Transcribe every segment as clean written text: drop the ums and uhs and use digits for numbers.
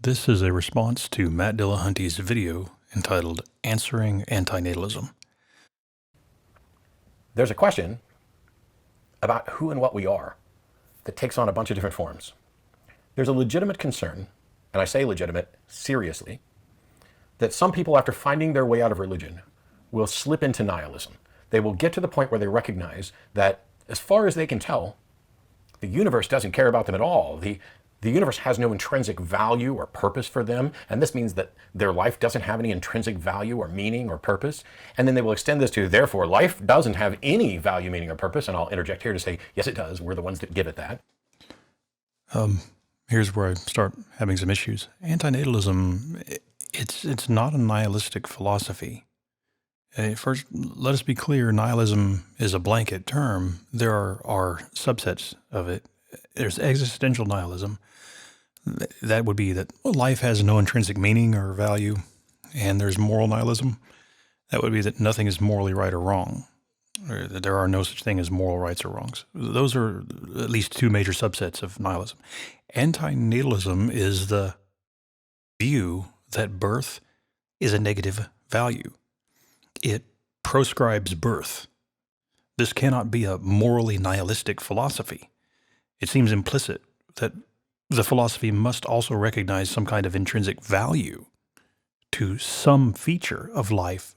This is a response to Matt Dillahunty's video entitled Answering Antinatalism. There's a question about who and what we are that takes on a bunch of different forms. There's a legitimate concern, and I say legitimate seriously, that some people, after finding their way out of religion, will slip into nihilism. They will get to the point where they recognize that, as far as they can tell, the universe doesn't care about them at all. The universe has no intrinsic value or purpose for them, and this means that their life doesn't have any intrinsic value or meaning or purpose. And then they will extend this to, therefore, life doesn't have any value, meaning, or purpose. And I'll interject here to say, yes, it does. We're the ones that give it that. Here's where I start having some issues. Antinatalism, it's not a nihilistic philosophy. First, let us be clear, nihilism is a blanket term. There are subsets of it. There's existential nihilism. That would be that life has no intrinsic meaning or value. And there's moral nihilism. That would be that nothing is morally right or wrong, or that there are no such thing as moral rights or wrongs. Those are at least two major subsets of nihilism. Antinatalism is the view that birth is a negative value. It proscribes birth. This cannot be a morally nihilistic philosophy. It seems implicit that the philosophy must also recognize some kind of intrinsic value to some feature of life,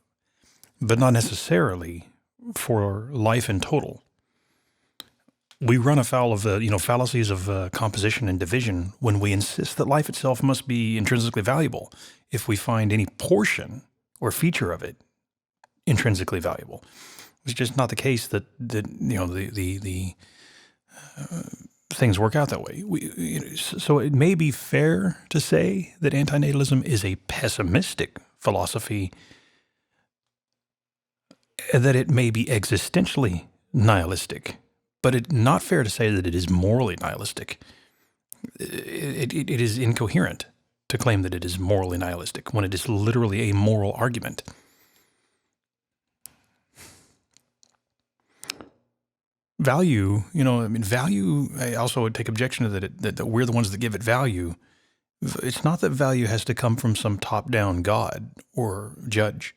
but not necessarily for life in total. We run afoul of the fallacies of composition and division when we insist that life itself must be intrinsically valuable if we find any portion or feature of it intrinsically valuable. It's just not the case that things work out that way. So it may be fair to say that antinatalism is a pessimistic philosophy, that it may be existentially nihilistic, but it's not fair to say that it is morally nihilistic. It is incoherent to claim that it is morally nihilistic when it is literally a moral argument. Value, value, I also would take objection to that we're the ones that give it value. It's not that value has to come from some top-down God or judge.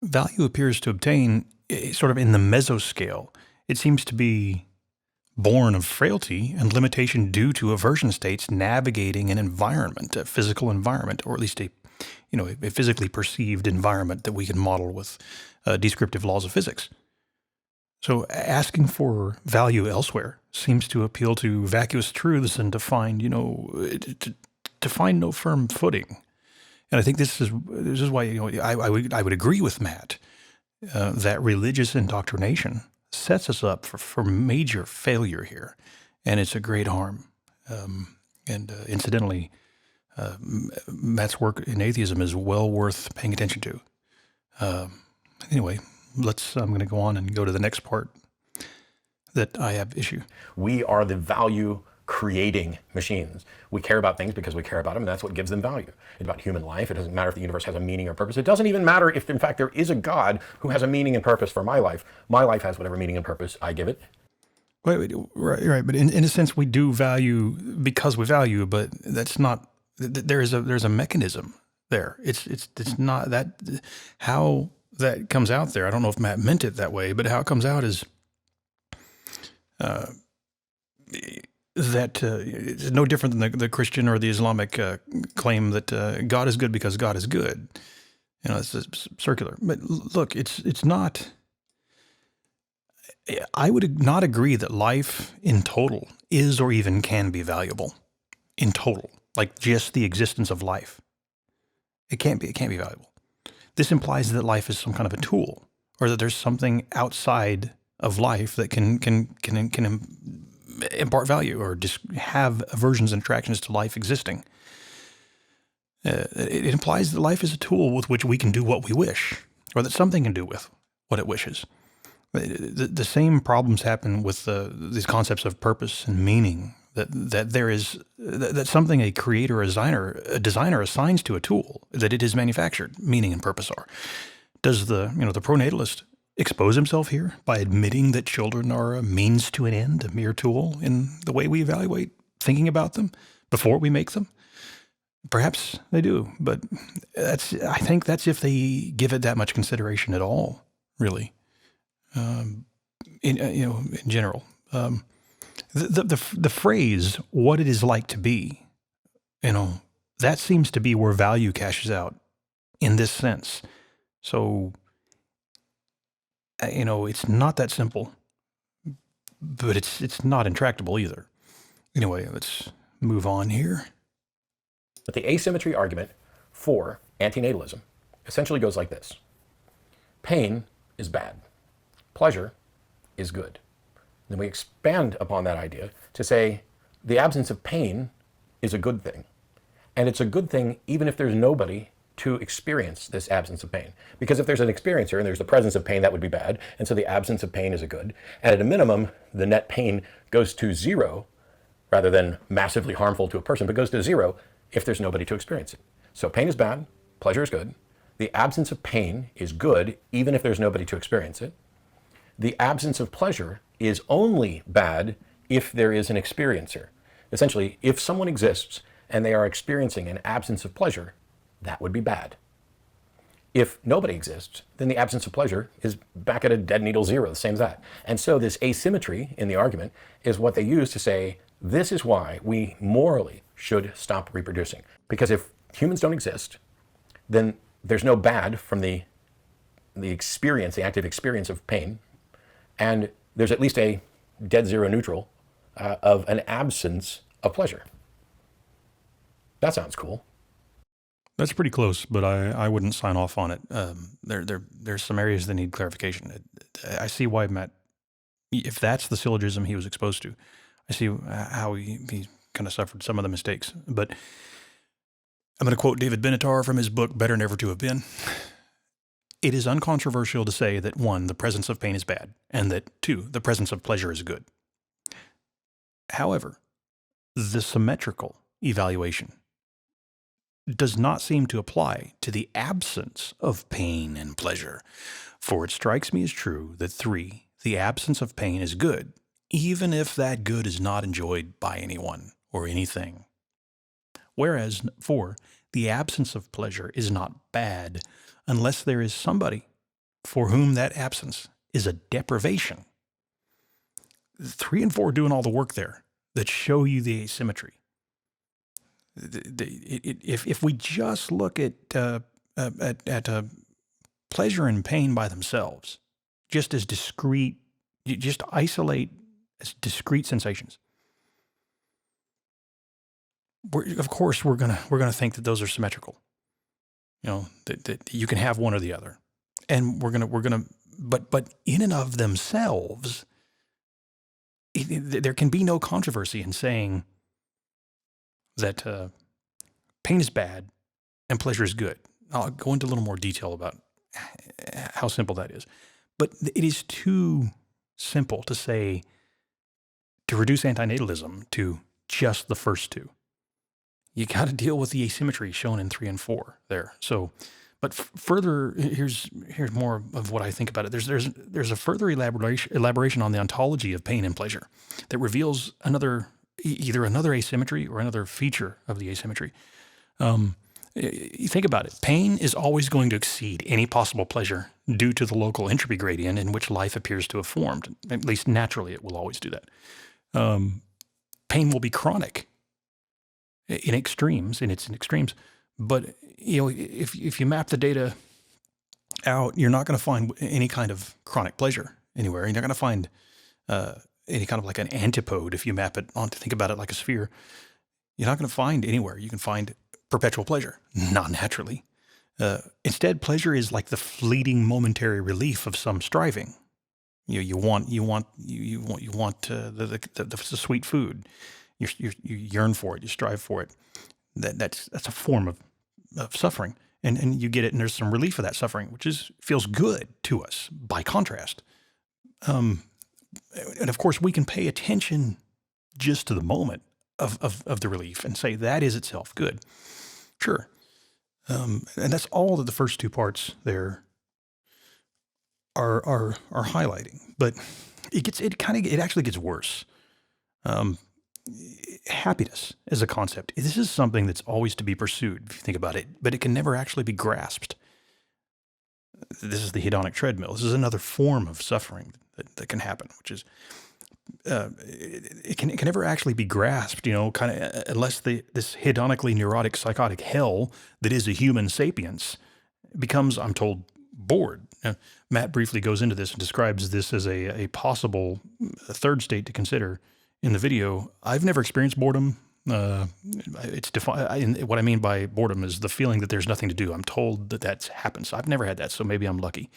Value appears to obtain sort of in the mesoscale. It seems to be born of frailty and limitation due to aversion states navigating an environment, a physical environment, or at least a physically perceived environment that we can model with descriptive laws of physics. So asking for value elsewhere seems to appeal to vacuous truths and to find, to find no firm footing. And I think this is why I would agree with Matt that religious indoctrination sets us up for major failure here, and it's a great harm. Incidentally, Matt's work in atheism is well worth paying attention to. Anyway. I'm going to go on and go to the next part that I have issue. We are the value-creating machines. We care about things because we care about them, and that's what gives them value. It's about human life. It doesn't matter if the universe has a meaning or purpose. It doesn't even matter if, in fact, there is a God who has a meaning and purpose for my life. My life has whatever meaning and purpose I give it. Right. But in a sense, we do value because we value, but that's not. There's a mechanism there. It's not that how. That comes out there. I don't know if Matt meant it that way, but how it comes out is that it's no different than the Christian or the Islamic claim that God is good because God is good. It's circular. But look, it's not. I would not agree that life in total is or even can be valuable in total, like just the existence of life. It can't be valuable. This implies that life is some kind of a tool, or that there's something outside of life that can impart value, or just have aversions and attractions to life existing. It implies that life is a tool with which we can do what we wish, or that something can do with what it wishes. The same problems happen with these concepts of purpose and meaning. That something a creator, a designer assigns to a tool, that it is manufactured, meaning and purpose are. Does the pronatalist expose himself here by admitting that children are a means to an end, a mere tool in the way we evaluate thinking about them before we make them? Perhaps they do, but I think that's if they give it that much consideration at all, really. In general, the phrase "what it is like to be," that seems to be where value cashes out in this sense. So, it's not that simple, but it's not intractable either. Anyway, let's move on here. But the asymmetry argument for antinatalism essentially goes like this. Pain is bad. Pleasure is good. Then we expand upon that idea to say the absence of pain is a good thing. And it's a good thing even if there's nobody to experience this absence of pain. Because if there's an experiencer and there's the presence of pain, that would be bad. And so the absence of pain is a good. And at a minimum, the net pain goes to zero rather than massively harmful to a person, but goes to zero if there's nobody to experience it. So pain is bad, pleasure is good. The absence of pain is good even if there's nobody to experience it. The absence of pleasure is only bad if there is an experiencer. Essentially, if someone exists and they are experiencing an absence of pleasure, that would be bad. If nobody exists, then the absence of pleasure is back at a dead needle zero, the same as that. And so this asymmetry in the argument is what they use to say, this is why we morally should stop reproducing. Because if humans don't exist, then there's no bad from the experience, the active experience of pain, and there's at least a dead zero neutral of an absence of pleasure. That sounds cool. That's pretty close, but I wouldn't sign off on it. There's some areas that need clarification. I see why Matt, if that's the syllogism he was exposed to, I see how he kind of suffered some of the mistakes. But I'm going to quote David Benatar from his book, Better Never to Have Been. It is uncontroversial to say that 1, the presence of pain is bad, and that 2, the presence of pleasure is good. However, the symmetrical evaluation does not seem to apply to the absence of pain and pleasure, for it strikes me as true that 3, the absence of pain is good, even if that good is not enjoyed by anyone or anything. Whereas 4, the absence of pleasure is not bad unless there is somebody for whom that absence is a deprivation. 3 and 4 are doing all the work there that show you the asymmetry. If we just look at pleasure and pain by themselves, just as discrete, you just isolate as discrete sensations, of course we're gonna think that those are symmetrical. That you can have one or the other, and we're gonna. But in and of themselves, there can be no controversy in saying that pain is bad and pleasure is good. I'll go into a little more detail about how simple that is. But it is too simple to say, to reduce antinatalism to just the first 2. You got to deal with the asymmetry shown in 3 and 4 there. So, but further, here's more of what I think about it. There's a further elaboration on the ontology of pain and pleasure that reveals either another asymmetry or another feature of the asymmetry. You think about it. Pain is always going to exceed any possible pleasure due to the local entropy gradient in which life appears to have formed. At least naturally, it will always do that. Pain will be chronic in extremes, but if you map the data out, you're not going to find any kind of chronic pleasure anywhere. You're not going to find any kind of like an antipode if you map it on to think about it like a sphere. You're not going to find anywhere you can find perpetual pleasure, not naturally. Instead, pleasure is like the fleeting momentary relief of some striving. You want the sweet food. You yearn for it. You strive for it. That's a form of suffering, and you get it, and there's some relief of that suffering, which feels good to us. By contrast, and of course, we can pay attention just to the moment of the relief and say that is itself good. Sure, and that's all that the first 2 parts there are highlighting. But it actually gets worse. Happiness as a concept. This is something that's always to be pursued, if you think about it, but it can never actually be grasped. This is the hedonic treadmill. This is another form of suffering that can happen, which is it can never actually be grasped, kind of unless this hedonically neurotic psychotic hell that is a human sapience becomes, I'm told, bored. Matt briefly goes into this and describes this as a possible third state to consider in the video. I've never experienced boredom. It's defined. What I mean by boredom is the feeling that there's nothing to do. I'm told that that's happened. So I've never had that, so maybe I'm lucky.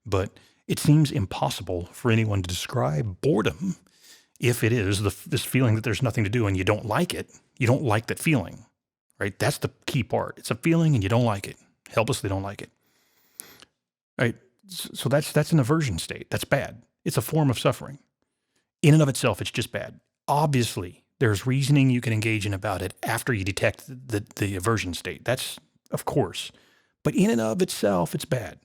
But it seems impossible for anyone to describe boredom if it is this feeling that there's nothing to do and you don't like it. You don't like that feeling, right? That's the key part. It's a feeling and you don't like it. Helplessly don't like it. Right? So that's an aversion state. That's bad. It's a form of suffering. In and of itself, it's just bad. Obviously, there's reasoning you can engage in about it after you detect the aversion state. That's, of course. But in and of itself, it's bad.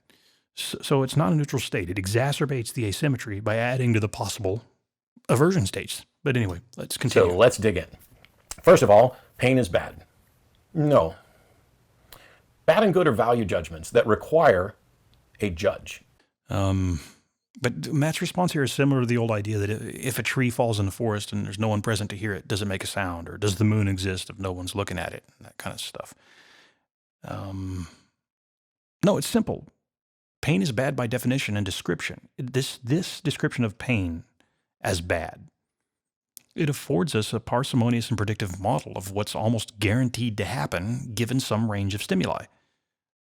So it's not a neutral state. It exacerbates the asymmetry by adding to the possible aversion states. But anyway, let's continue. So let's dig in. First of all, pain is bad. No. Bad and good are value judgments that require a judge. But Matt's response here is similar to the old idea that if a tree falls in the forest and there's no one present to hear it, does it make a sound? Or does the moon exist if no one's looking at it? That kind of stuff. No, it's simple. Pain is bad by definition and description. This description of pain as bad, it affords us a parsimonious and predictive model of what's almost guaranteed to happen given some range of stimuli.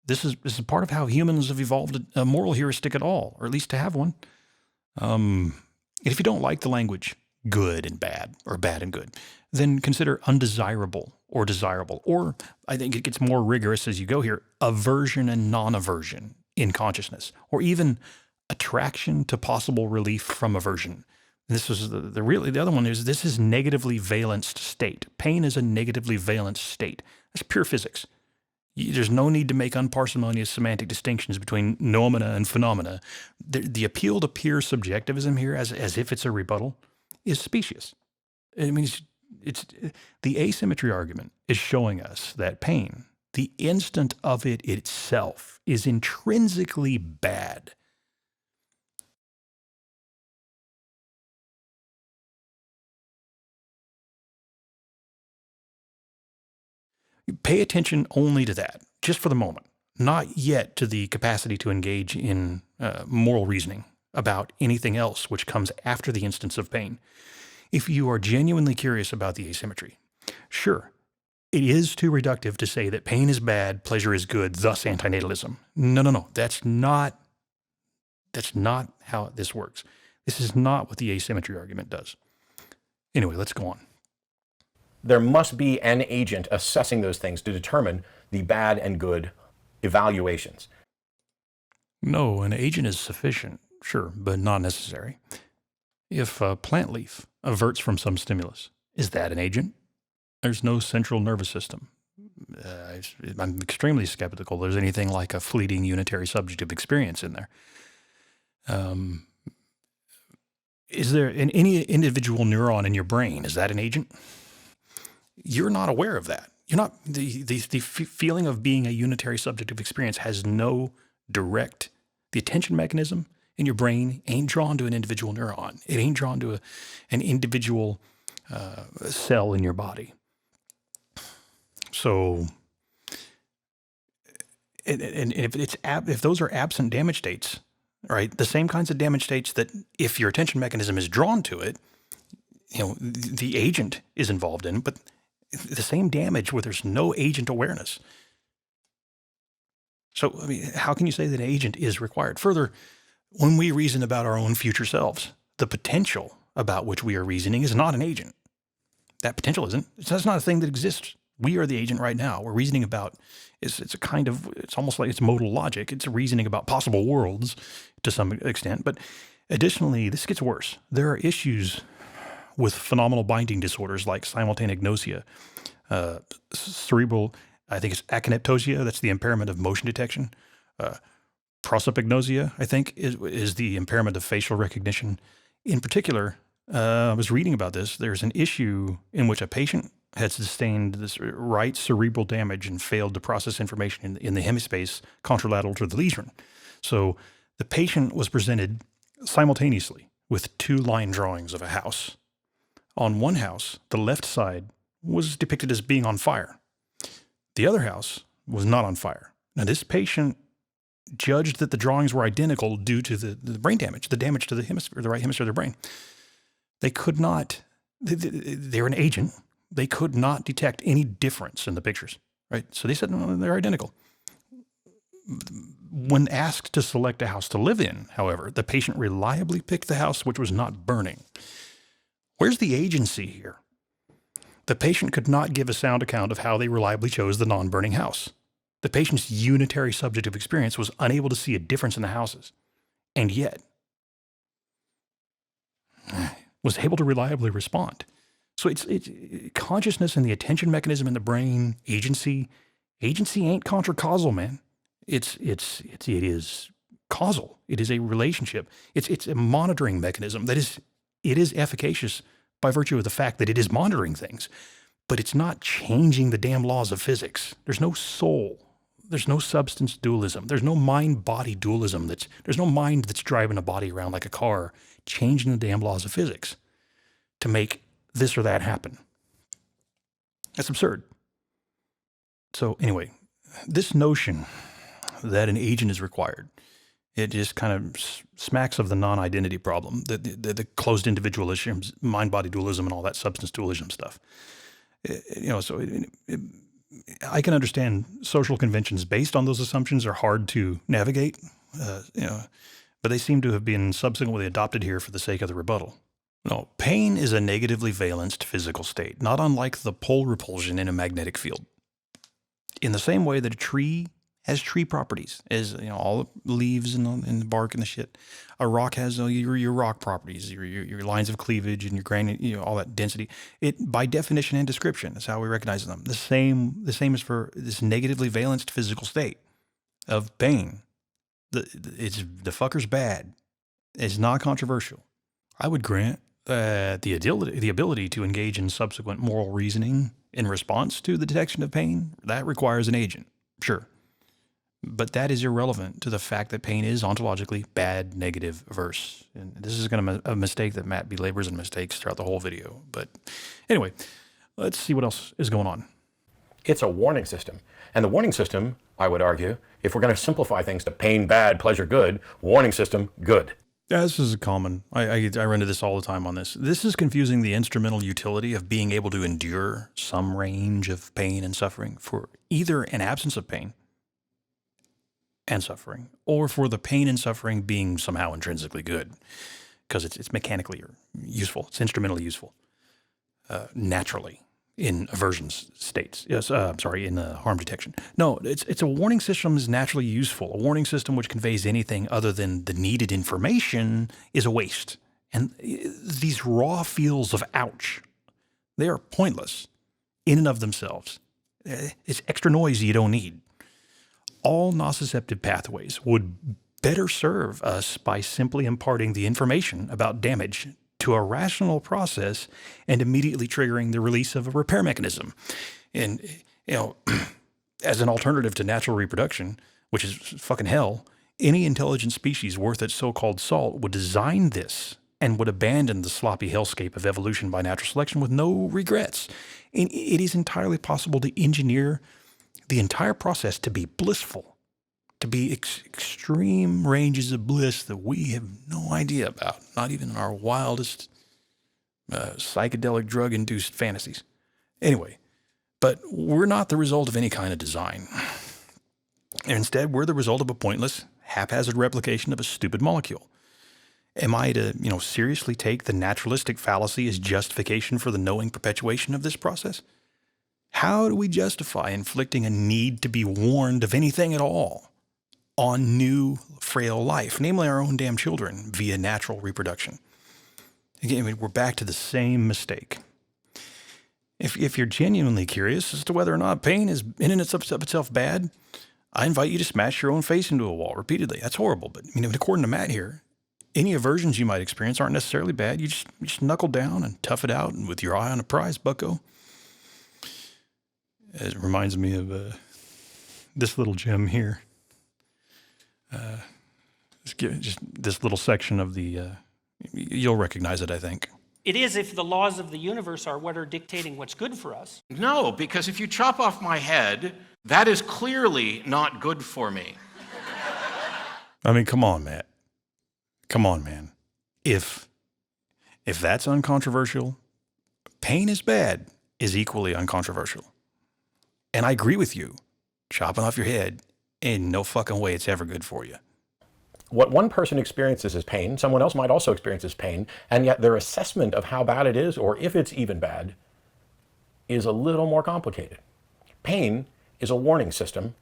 This is part of how humans have evolved a moral heuristic at all, or at least to have one. If you don't like the language good and bad, or bad and good, then consider undesirable or desirable. Or I think it gets more rigorous as you go here, aversion and non-aversion in consciousness, or even attraction to possible relief from aversion. This is the other one is this is negatively valenced state. Pain is a negatively valenced state. That's pure physics. There's no need to make unparsimonious semantic distinctions between noumena and phenomena. The appeal to pure subjectivism here, as if it's a rebuttal, is specious. I mean, it's the asymmetry argument is showing us that pain, the instant of it itself, is intrinsically bad. Pay attention only to that, just for the moment, not yet to the capacity to engage in moral reasoning about anything else which comes after the instance of pain. If you are genuinely curious about the asymmetry, sure, it is too reductive to say that pain is bad, pleasure is good, thus antinatalism. No. That's not how this works. This is not what the asymmetry argument does. Anyway, let's go on. There must be an agent assessing those things to determine the bad and good evaluations. No, an agent is sufficient, sure, but not necessary. If a plant leaf averts from some stimulus, is that an agent? There's no central nervous system. I'm extremely skeptical there's anything like a fleeting unitary subjective experience in there. Is there any individual neuron in your brain, is that an agent? You're not aware of that. You're not, the feeling of being a unitary subjective experience has no direct, the attention mechanism in your brain ain't drawn to an individual neuron. It ain't drawn to an individual cell in your body. So, and if those are absent damage states, right, the same kinds of damage states that if your attention mechanism is drawn to it, the agent is involved in, but the same damage where there's no agent awareness. So, I mean, how can you say that an agent is required? Further, when we reason about our own future selves, the potential about which we are reasoning is not an agent. That potential isn't. That's not a thing that exists. We are the agent right now. We're reasoning about, it's almost like it's modal logic. It's reasoning about possible worlds to some extent. But additionally, this gets worse. There are issues with phenomenal binding disorders like simultaneognosia, cerebral, I think it's achinoptosia, that's the impairment of motion detection. Prosopagnosia, I think, is the impairment of facial recognition. In particular, I was reading about this. There's an issue in which a patient had sustained this right cerebral damage and failed to process information in the hemispace contralateral to the lesion. So the patient was presented simultaneously with two line drawings of a house. On one house, the left side was depicted as being on fire. The other house was not on fire. Now, this patient judged that the drawings were identical due to the brain damage, the damage to the hemisphere, the right hemisphere of their brain. They could not, they're an agent. They could not detect any difference in the pictures, right? So they said, no, they're identical. When asked to select a house to live in, however, the patient reliably picked the house which was not burning. Where's the agency here? The patient could not give a sound account of how they reliably chose the non-burning house. The patient's unitary subjective experience was unable to see a difference in the houses, and yet was able to reliably respond. So it's consciousness and the attention mechanism in the brain, agency ain't contra-causal, man. It is causal. It is a relationship. It's a monitoring mechanism it is efficacious by virtue of the fact that it is monitoring things, but it's not changing the damn laws of physics. There's no soul. There's no substance dualism. There's no mind-body dualism. There's no mind that's driving a body around like a car, changing the damn laws of physics to make this or that happen. That's absurd. So anyway, this notion that an agent is required, it just kind of smacks of the non-identity problem, the closed individualism, mind-body dualism, and all that substance dualism stuff. I can understand social conventions based on those assumptions are hard to navigate, but they seem to have been subsequently adopted here for the sake of the rebuttal. No, pain is a negatively valenced physical state, not unlike the pole repulsion in a magnetic field. In the same way that a tree has tree properties, as all the leaves and the bark and the shit. A rock has your rock properties, your lines of cleavage and your granite, all that density. It, by definition and description, is how we recognize them. The same is for this negatively valenced physical state of pain. The fucker's bad. It's not controversial. I would grant that the ability to engage in subsequent moral reasoning in response to the detection of pain, that requires an agent. Sure. But that is irrelevant to the fact that pain is ontologically bad, negative, averse. And this is going to be a mistake that Matt belabors and mistakes throughout the whole video. But anyway, let's see what else is going on. It's a warning system. And the warning system, I would argue, if we're going to simplify things to pain bad, pleasure good, warning system good. Yeah, this is common. I run into this all the time on this. This is confusing the instrumental utility of being able to endure some range of pain and suffering for either an absence of pain and suffering, or for the pain and suffering being somehow intrinsically good, because it's mechanically useful. It's instrumentally useful, naturally in aversion states. Yes, in harm detection. No, it's a warning system is naturally useful. A warning system which conveys anything other than the needed information is a waste. And these raw feels of ouch, they are pointless in and of themselves. It's extra noise you don't need. All nociceptive pathways would better serve us by simply imparting the information about damage to a rational process and immediately triggering the release of a repair mechanism. And, as an alternative to natural reproduction, which is fucking hell, any intelligent species worth its so-called salt would design this and would abandon the sloppy hellscape of evolution by natural selection with no regrets. And it is entirely possible to engineer the entire process to be blissful, to be extreme ranges of bliss that we have no idea about, not even in our wildest psychedelic drug-induced fantasies. Anyway, but we're not the result of any kind of design. Instead, we're the result of a pointless, haphazard replication of a stupid molecule. Am I to, seriously take the naturalistic fallacy as justification for the knowing perpetuation of this process? How do we justify inflicting a need to be warned of anything at all on new, frail life, namely our own damn children, via natural reproduction? Again, we're back to the same mistake. If you're genuinely curious as to whether or not pain is in and of itself bad, I invite you to smash your own face into a wall repeatedly. That's horrible, but according to Matt here, Any aversions you might experience aren't necessarily bad. You just knuckle down and tough it out, and with your eye on the prize, bucko. It reminds me of this little gem here. Just this little section of the, you'll recognize it, I think. It is if the laws of the universe are what are dictating what's good for us. No, because if you chop off my head, that is clearly not good for me. I mean, come on, Matt. Come on, man. If that's uncontroversial, pain is bad is equally uncontroversial. And I agree with you. Chopping off your head, in no fucking way it's ever good for you. What one person experiences as pain, someone else might also experience as pain, and yet their assessment of how bad it is, or if it's even bad, is a little more complicated. Pain is a warning system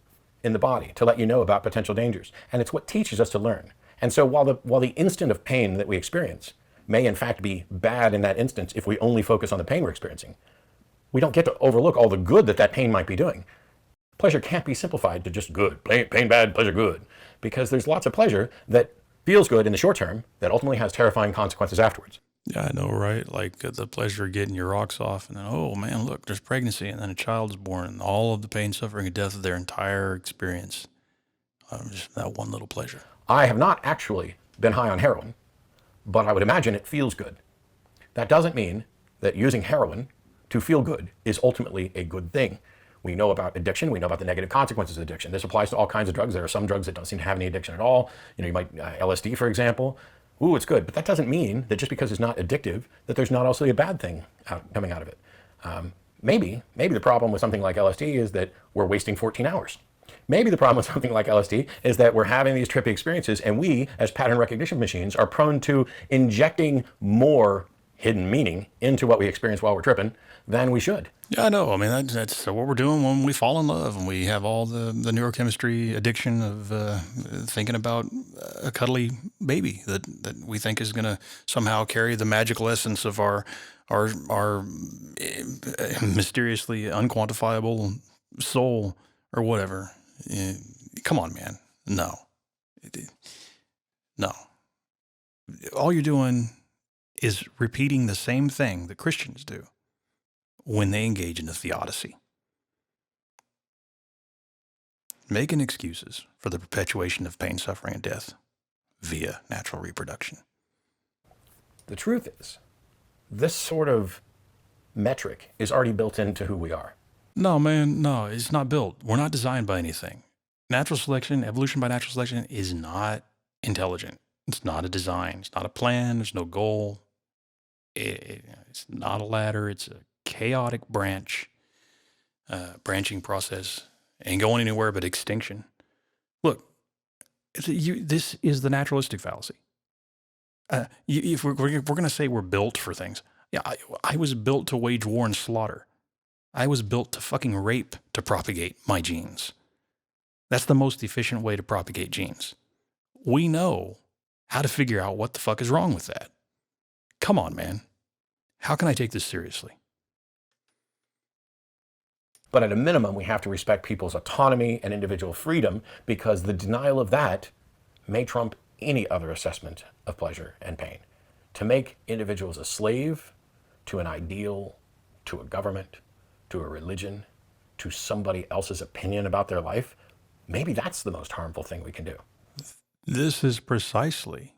in the body to let you know about potential dangers, and it's what teaches us to learn. And so while the instant of pain that we experience may in fact be bad in that instance if we only focus on the pain we're experiencing, we don't get to overlook all the good that pain might be doing. Pleasure can't be simplified to just good. Pain bad, pleasure good. Because there's lots of pleasure that feels good in the short term that ultimately has terrifying consequences afterwards. Yeah, I know, right? Like the pleasure of getting your rocks off, and then, oh man, look, there's pregnancy, and then a child is born, and all of the pain, suffering, and death of their entire experience. Just that one little pleasure. I have not actually been high on heroin, but I would imagine it feels good. That doesn't mean that using heroin to feel good is ultimately a good thing. We know about addiction. We know about the negative consequences of addiction. This applies to all kinds of drugs. There are some drugs that don't seem to have any addiction at all. You might, LSD, for example. Ooh, it's good. But that doesn't mean that just because it's not addictive, that there's not also a bad thing coming out of it. Maybe the problem with something like LSD is that we're wasting 14 hours. Maybe the problem with something like LSD is that we're having these trippy experiences, and we, as pattern recognition machines, are prone to injecting more hidden meaning into what we experience while we're tripping than we should. Yeah, I know. I mean, that's what we're doing when we fall in love, and we have all the neurochemistry addiction of thinking about a cuddly baby that we think is going to somehow carry the magical essence of our mysteriously unquantifiable soul or whatever. Come on, man. No. All you're doing is repeating the same thing that Christians do when they engage in the theodicy. Making excuses for the perpetuation of pain, suffering, and death via natural reproduction. The truth is, this sort of metric is already built into who we are. No, man, no, it's not built. We're not designed by anything. Natural selection, evolution by natural selection is not intelligent. It's not a design. It's not a plan. There's no goal. It's not a ladder. It's a chaotic branching process. Ain't going anywhere but extinction. Look, this is the naturalistic fallacy. If we're going to say we're built for things, yeah, I was built to wage war and slaughter. I was built to fucking rape to propagate my genes. That's the most efficient way to propagate genes. We know how to figure out what the fuck is wrong with that. Come on, man. How can I take this seriously? But at a minimum, we have to respect people's autonomy and individual freedom, because the denial of that may trump any other assessment of pleasure and pain. To make individuals a slave to an ideal, to a government, to a religion, to somebody else's opinion about their life, maybe that's the most harmful thing we can do. This is precisely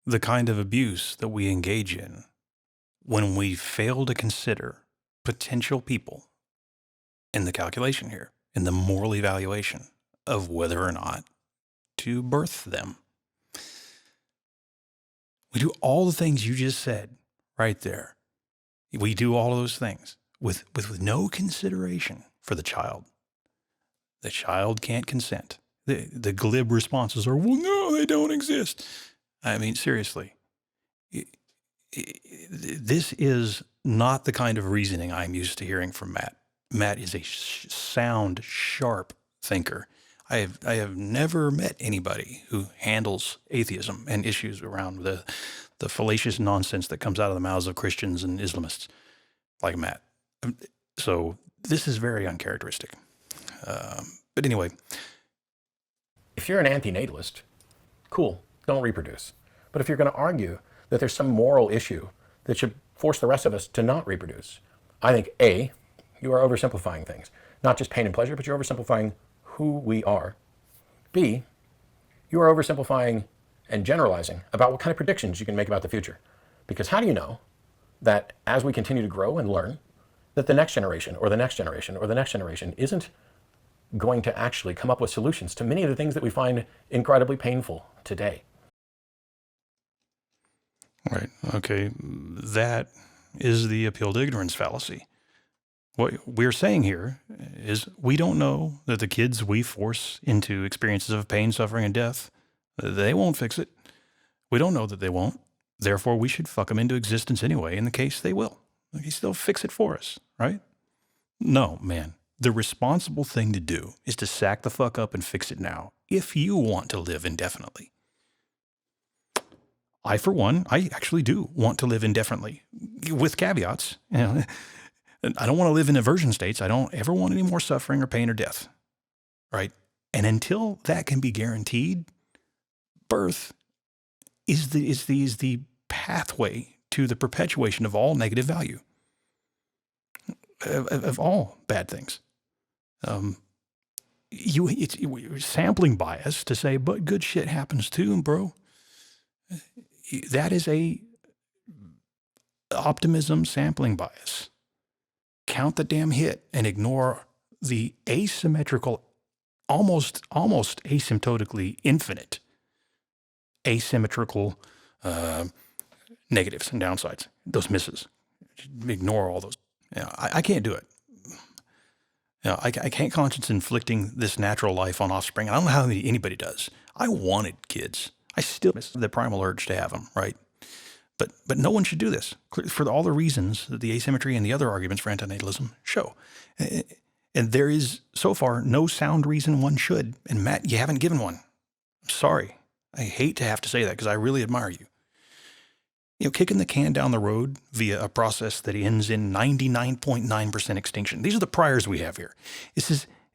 the kind of abuse that we engage in when we fail to consider potential people in the calculation here, in the moral evaluation of whether or not to birth them. We do all the things you just said right there. We do all of those things with no consideration for the child. The child can't consent. The glib responses are, well, no, they don't exist. I mean, seriously. This is not the kind of reasoning I'm used to hearing from Matt. Matt is a sound, sharp thinker. I have never met anybody who handles atheism and issues around the fallacious nonsense that comes out of the mouths of Christians and Islamists like Matt. So this is very uncharacteristic. But anyway. If you're an antinatalist, cool, don't reproduce. But if you're going to argue that there's some moral issue that should force the rest of us to not reproduce, I think A, you are oversimplifying things. Not just pain and pleasure, but you're oversimplifying who we are. B, you are oversimplifying and generalizing about what kind of predictions you can make about the future. Because how do you know that as we continue to grow and learn, that the next generation or the next generation or the next generation isn't going to actually come up with solutions to many of the things that we find incredibly painful today? Right. Okay. That is the appeal to ignorance fallacy. What we're saying here is we don't know that the kids we force into experiences of pain, suffering, and death, they won't fix it. We don't know that they won't. Therefore, we should fuck them into existence anyway in the case they will. In case they'll fix it for us, right? No, man. The responsible thing to do is to sack the fuck up and fix it now if you want to live indefinitely. I, for one, I actually do want to live indefinitely with caveats. You know, I don't want to live in aversion states. I don't ever want any more suffering or pain or death, right? And until that can be guaranteed, birth is the pathway to the perpetuation of all negative value, of all bad things. It's sampling bias to say, but good shit happens too, bro. That is a optimism sampling bias. Count the damn hit and ignore the asymmetrical, almost asymptotically infinite asymmetrical negatives and downsides, those misses. Ignore all those. Yeah, I can't do it. I can't conscience inflicting this natural life on offspring. I don't know how anybody does. I wanted kids. I still miss the primal urge to have them, right? But no one should do this for all the reasons that the asymmetry and the other arguments for antinatalism show. And there is, so far, no sound reason one should. And Matt, you haven't given one. I'm sorry. I hate to have to say that because I really admire you. You know, kicking the can down the road via a process that ends in 99.9% extinction. These are the priors we have here.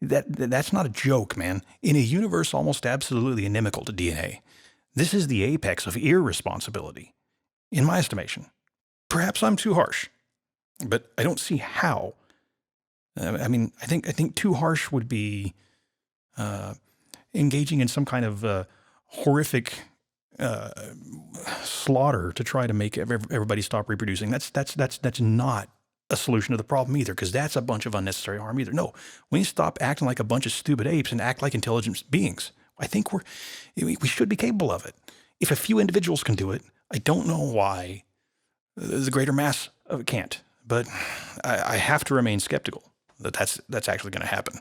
That's not a joke, man. In a universe almost absolutely inimical to DNA, this is the apex of irresponsibility, in my estimation. Perhaps I'm too harsh, but I don't see how. I think too harsh would be engaging in some kind of horrific slaughter to try to make everybody stop reproducing. That's not a solution to the problem either, because that's a bunch of unnecessary harm either. No, we need to stop acting like a bunch of stupid apes and act like intelligent beings. I think we should be capable of it. If a few individuals can do it, I don't know why the greater mass can't. But I have to remain skeptical that that's actually going to happen.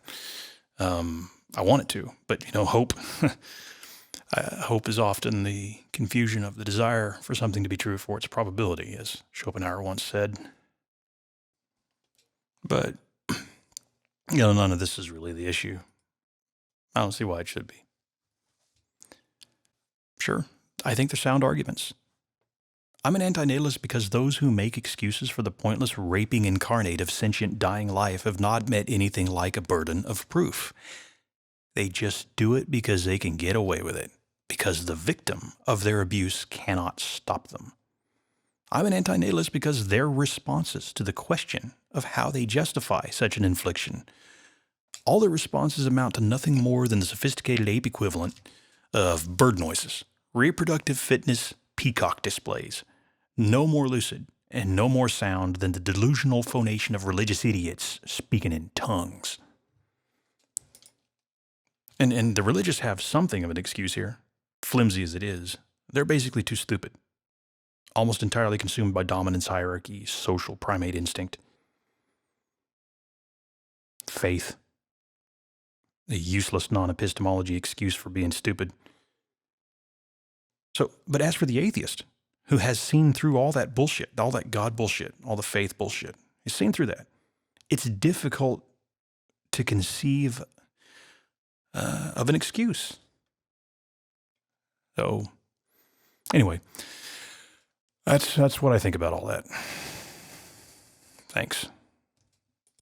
I want it to, but hope. Hope is often the confusion of the desire for something to be true for its probability, as Schopenhauer once said. But none of this is really the issue. I don't see why it should be. Sure, I think they're sound arguments. I'm an antinatalist because those who make excuses for the pointless raping incarnate of sentient dying life have not met anything like a burden of proof. They just do it because they can get away with it, because the victim of their abuse cannot stop them. I'm an antinatalist because their responses to the question of how they justify such an infliction, all their responses amount to nothing more than the sophisticated ape equivalent of bird noises, reproductive fitness peacock displays, no more lucid and no more sound than the delusional phonation of religious idiots speaking in tongues. And the religious have something of an excuse here, flimsy as it is. They're basically too stupid, almost entirely consumed by dominance hierarchy, social primate instinct, faith, a useless non-epistemology excuse for being stupid. But as for the atheist, who has seen through all that bullshit, all that God bullshit, all the faith bullshit, he's seen through that. It's difficult to conceive of an excuse. So, anyway, that's what I think about all that. Thanks.